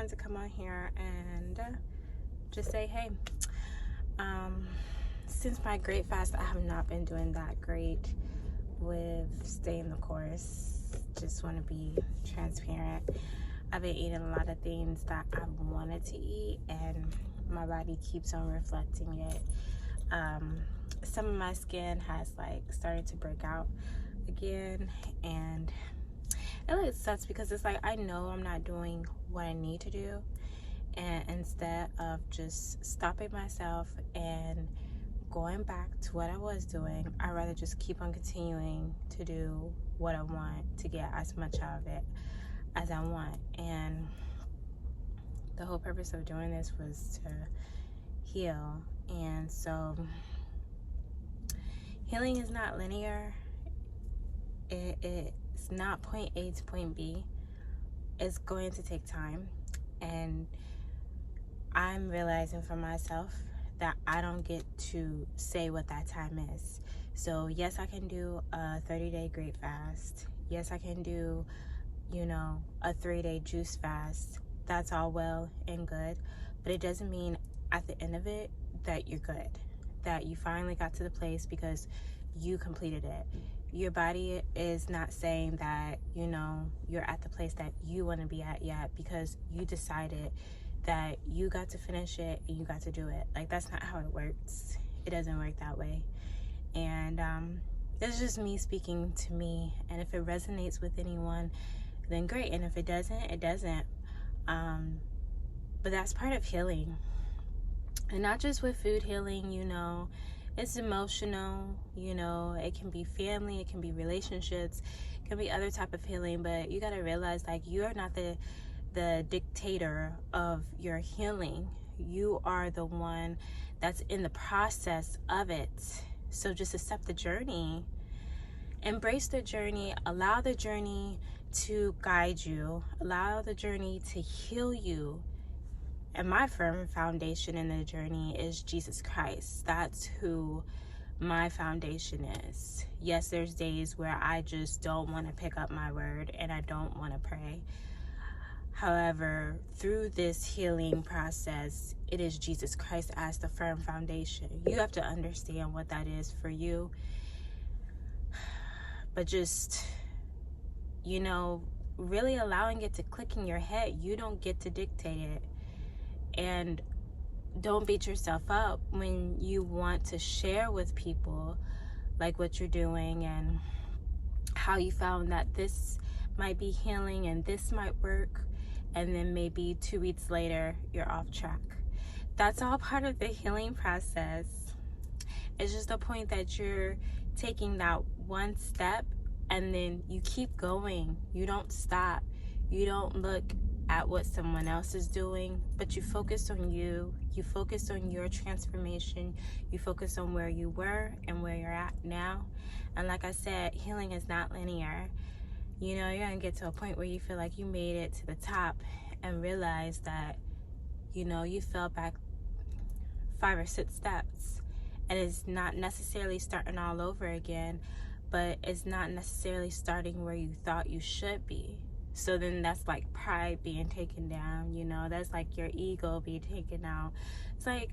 wanted to come on here and just say, hey, since my great fast, I have not been doing that great with staying the course. Just want to be transparent. I've been eating a lot of things that I wanted to eat, and my body keeps on reflecting it. Some of my skin has started to break out again, and it really sucks because it's like I know I'm not doing what I need to do, and instead of just stopping myself and going back to what I was doing, I'd rather just keep on continuing to do what I want to get as much out of it as I want. And the whole purpose of doing this was to heal. And so healing is not linear. It's not point A to point B. It's going to take time, and I'm realizing for myself that I don't get to say what that time is. So yes, I can do a 30-day great fast. Yes, I can do, a 3-day juice fast. That's all well and good, but it doesn't mean at the end of it that you're good, that you finally got to the place because you completed it. Your body is not saying that, you're at the place that you want to be at yet because you decided that you got to finish it and you got to do it. That's not how it works. It doesn't work that way. And it's just me speaking to me. And if it resonates with anyone, then great. And if it doesn't, it doesn't. But that's part of healing. And not just with food healing, it's emotional, it can be family, it can be relationships, it can be other type of healing. But you got to realize you are not the dictator of your healing. You are the one that's in the process of it. So just accept the journey, embrace the journey, allow the journey to guide you, allow the journey to heal you. And my firm foundation in the journey is Jesus Christ. That's who my foundation is. Yes, there's days where I just don't want to pick up my word and I don't want to pray. However, through this healing process, it is Jesus Christ as the firm foundation. You have to understand what that is for you. But just, really allowing it to click in your head. You don't get to dictate it. And don't beat yourself up when you want to share with people what you're doing and how you found that this might be healing and this might work. And then maybe 2 weeks later, you're off track. That's all part of the healing process. It's just the point that you're taking that one step and then you keep going. You don't stop. You don't look at what someone else is doing, but you focus on you. You focus on your transformation. You focus on where you were and where you're at now. And like I said, healing is not linear. You're going to get to a point where you feel like you made it to the top and realize that, you fell back 5 or 6 steps. And it's not necessarily starting all over again, but it's not necessarily starting where you thought you should be. So then that's pride being taken down, that's your ego being taken out. It's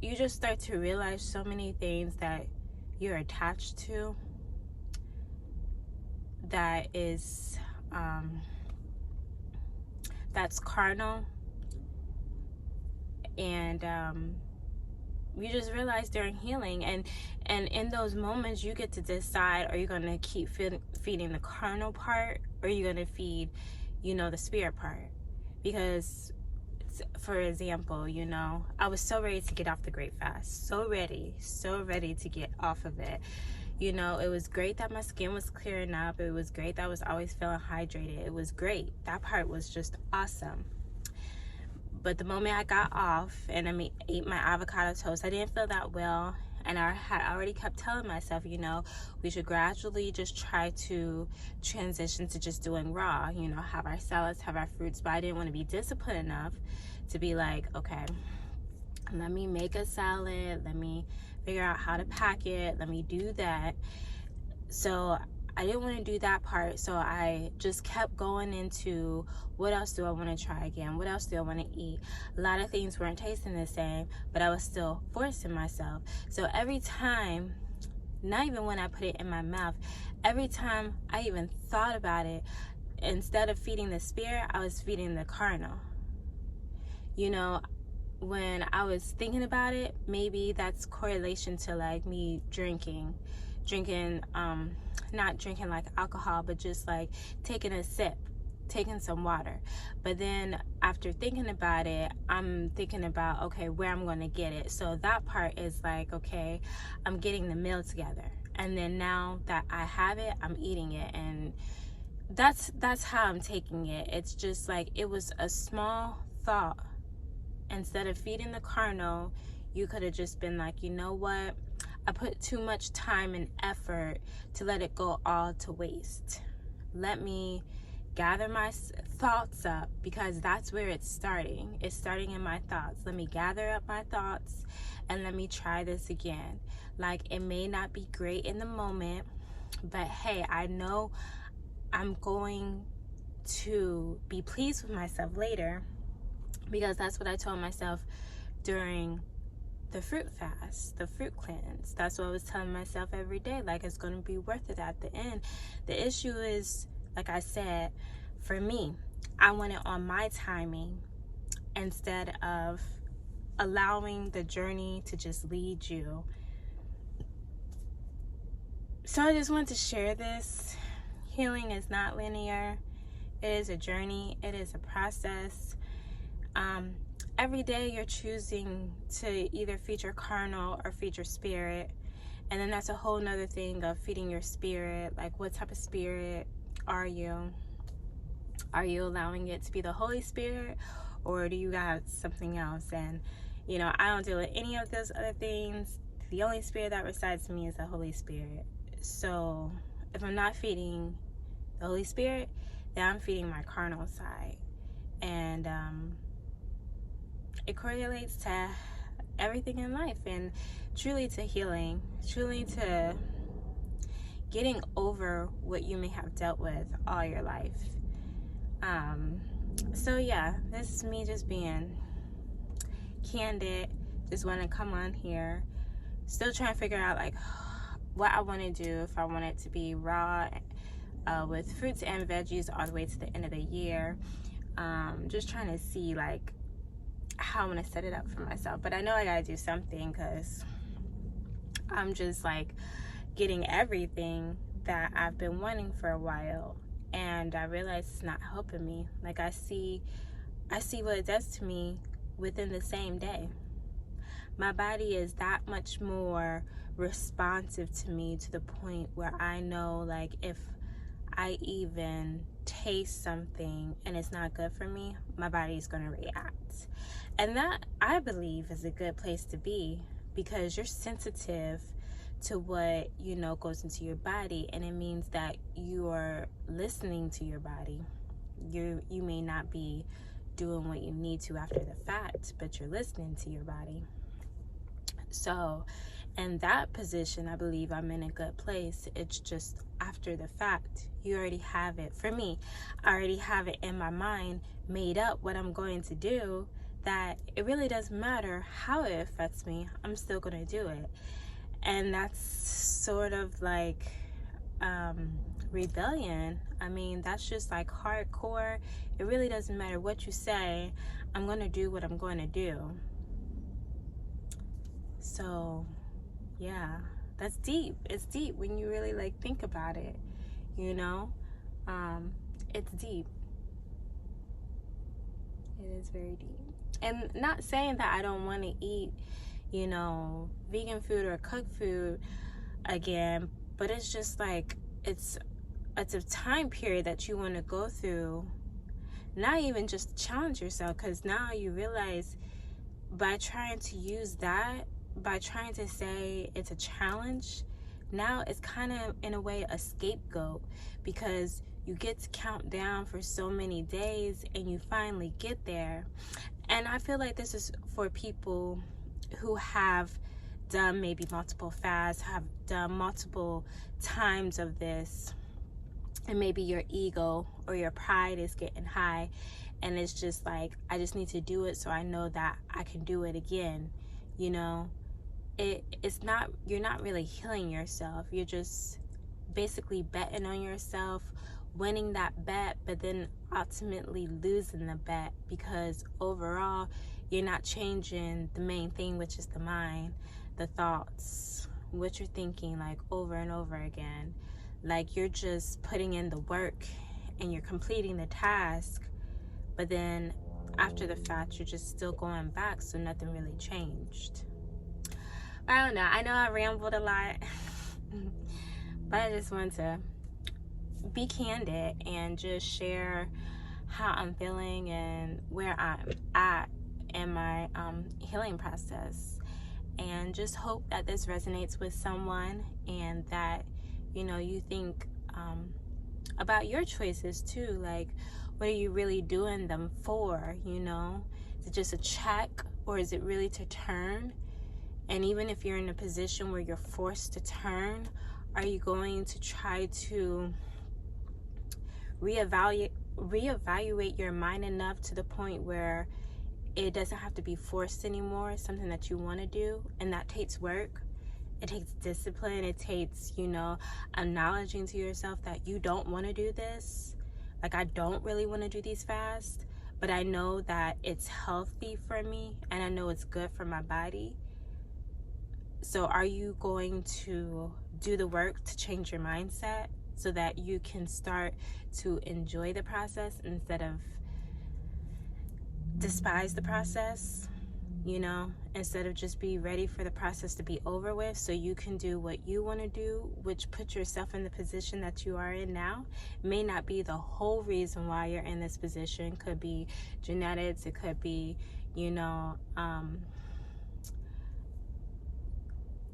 you just start to realize so many things that you're attached to that is that's carnal, and you just realize during healing, and in those moments you get to decide, are you going to keep feeding the carnal part, or are you going to feed the spirit part? Because for example, I was so ready to get off the great fast, so ready to get off of it. It was great that my skin was clearing up. It was great that I was always feeling hydrated. It was great. That part was just awesome. But the moment I got off and I ate my avocado toast, I didn't feel that well. And I had already kept telling myself, we should gradually just try to transition to just doing raw, have our salads, have our fruits. But I didn't want to be disciplined enough to be okay, let me make a salad. Let me figure out how to pack it. Let me do that. So I didn't want to do that part, so I just kept going into what else do I want to try again? What else do I want to eat? A lot of things weren't tasting the same, but I was still forcing myself. So every time, not even when I put it in my mouth, every time I even thought about it, instead of feeding the spirit, I was feeding the carnal. You know, when I was thinking about it, maybe that's correlation to like me drinking, not drinking like alcohol, but just like taking a sip, taking some water. But then after thinking about it, I'm thinking about, okay, where I'm going to get it. So that part is like, okay, I'm getting the meal together, and then now that I have it, I'm eating it. And that's how I'm taking it. It's just like, it was a small thought. Instead of feeding the carnal, you could have just been like, you know what, I put too much time and effort to let it go all to waste. Let me gather my thoughts up, because that's where it's starting. It's starting in my thoughts. Let me gather up my thoughts and let me try this again. Like, it may not be great in the moment, but hey, I know I'm going to be pleased with myself later, because that's what I told myself during the fruit fast, the fruit cleanse. That's what I was telling myself every day. Like, it's going to be worth it at the end. The issue is, like I said, for me, I want it on my timing instead of allowing the journey to just lead you. So I just wanted to share this. Healing is not linear. It is a journey. It is a process. Every day you're choosing to either feed your carnal or feed your spirit. And then that's a whole nother thing of feeding your spirit. Like, what type of spirit are you? Are you allowing it to be the Holy Spirit, or do you got something else? And, you know, I don't deal with any of those other things. The only spirit that resides in me is the Holy Spirit. So if I'm not feeding the Holy Spirit, then I'm feeding my carnal side. And it correlates to everything in life, and truly to healing, truly to getting over what you may have dealt with all your life. So yeah, this is me just being candid. Just want to come on here, still trying to figure out like what I want to do. If I want it to be raw with fruits and veggies all the way to the end of the year. Just trying to see like how I'm gonna set it up for myself. But I know I gotta do something, because I'm just like getting everything that I've been wanting for a while, and I realize it's not helping me. Like, I see what it does to me within the same day. My body is that much more responsive to me, to the point where I know, like, if I even taste something and it's not good for me, my body is going to react. And that, I believe, is a good place to be, because you're sensitive to what, you know, goes into your body, and it means that you are listening to your body. You may not be doing what you need to after the fact, but you're listening to your body. So in that position, I believe I'm in a good place. It's just after the fact, you already have it. For me, I already have it in my mind, made up what I'm going to do, that it really doesn't matter how it affects me, I'm still going to do it. And that's sort of like rebellion. I mean, that's just like hardcore. It really doesn't matter what you say, I'm going to do what I'm going to do. So yeah, that's deep. It's deep when you really like think about it, you know. It's deep. It is very deep. And not saying that I don't want to eat, you know, vegan food or cooked food again, but it's just like it's a time period that you want to go through, not even just challenge yourself, because now you realize by trying to use that, by trying to say it's a challenge, now it's kind of in a way a scapegoat, because you get to count down for so many days and you finally get there. And I feel like this is for people who have done maybe multiple fasts, have done multiple times of this, and maybe your ego or your pride is getting high, and it's just like, I just need to do it so I know that I can do it again. You know, it's not, you're not really healing yourself. You're just basically betting on yourself, winning that bet, but then ultimately losing the bet, because overall you're not changing the main thing, which is the mind, the thoughts, what you're thinking, like over and over again. Like, you're just putting in the work and you're completing the task, but then after the fact you're just still going back, so nothing really changed. I don't know, I know I rambled a lot but I just want to be candid and just share how I'm feeling and where I'm at in my healing process, and just hope that this resonates with someone, and that, you know, you think about your choices too. Like, what are you really doing them for? You know, is it just a check, or is it really to turn? And even if you're in a position where you're forced to turn, are you going to try to reevaluate your mind enough to the point where it doesn't have to be forced anymore? It's something that you want to do, and that takes work. It takes discipline. It takes, you know, acknowledging to yourself that you don't want to do this. Like, I don't really want to do these fasts, but I know that it's healthy for me, and I know it's good for my body. So are you going to do the work to change your mindset so that you can start to enjoy the process instead of despise the process? You know, instead of just be ready for the process to be over with so you can do what you want to do, which puts yourself in the position that you are in now. May not be the whole reason why you're in this position. Could be genetics, it could be, you know,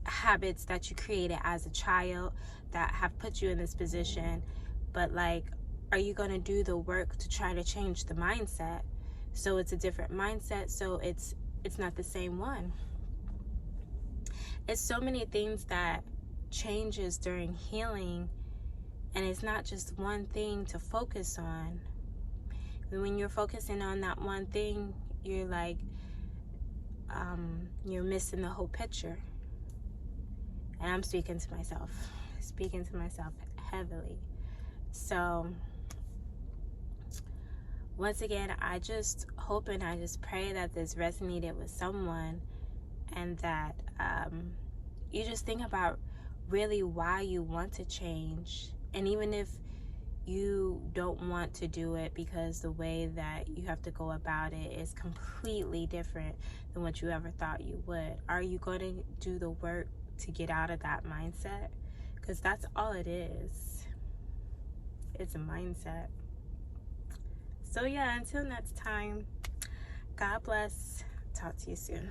habits that you created as a child that have put you in this position. But like, are you going to do the work to try to change the mindset so it's a different mindset, so it's not the same one? It's so many things that changes during healing, and it's not just one thing to focus on. When you're focusing on that one thing, you're like, you're missing the whole picture. And I'm speaking to myself heavily. So once again, I just hope and I just pray that this resonated with someone, and that you just think about really why you want to change. And even if you don't want to do it because the way that you have to go about it is completely different than what you ever thought you would, are you going to do the work to get out of that mindset? Because that's all it is. It's a mindset. So yeah, until next time, God bless. Talk to you soon.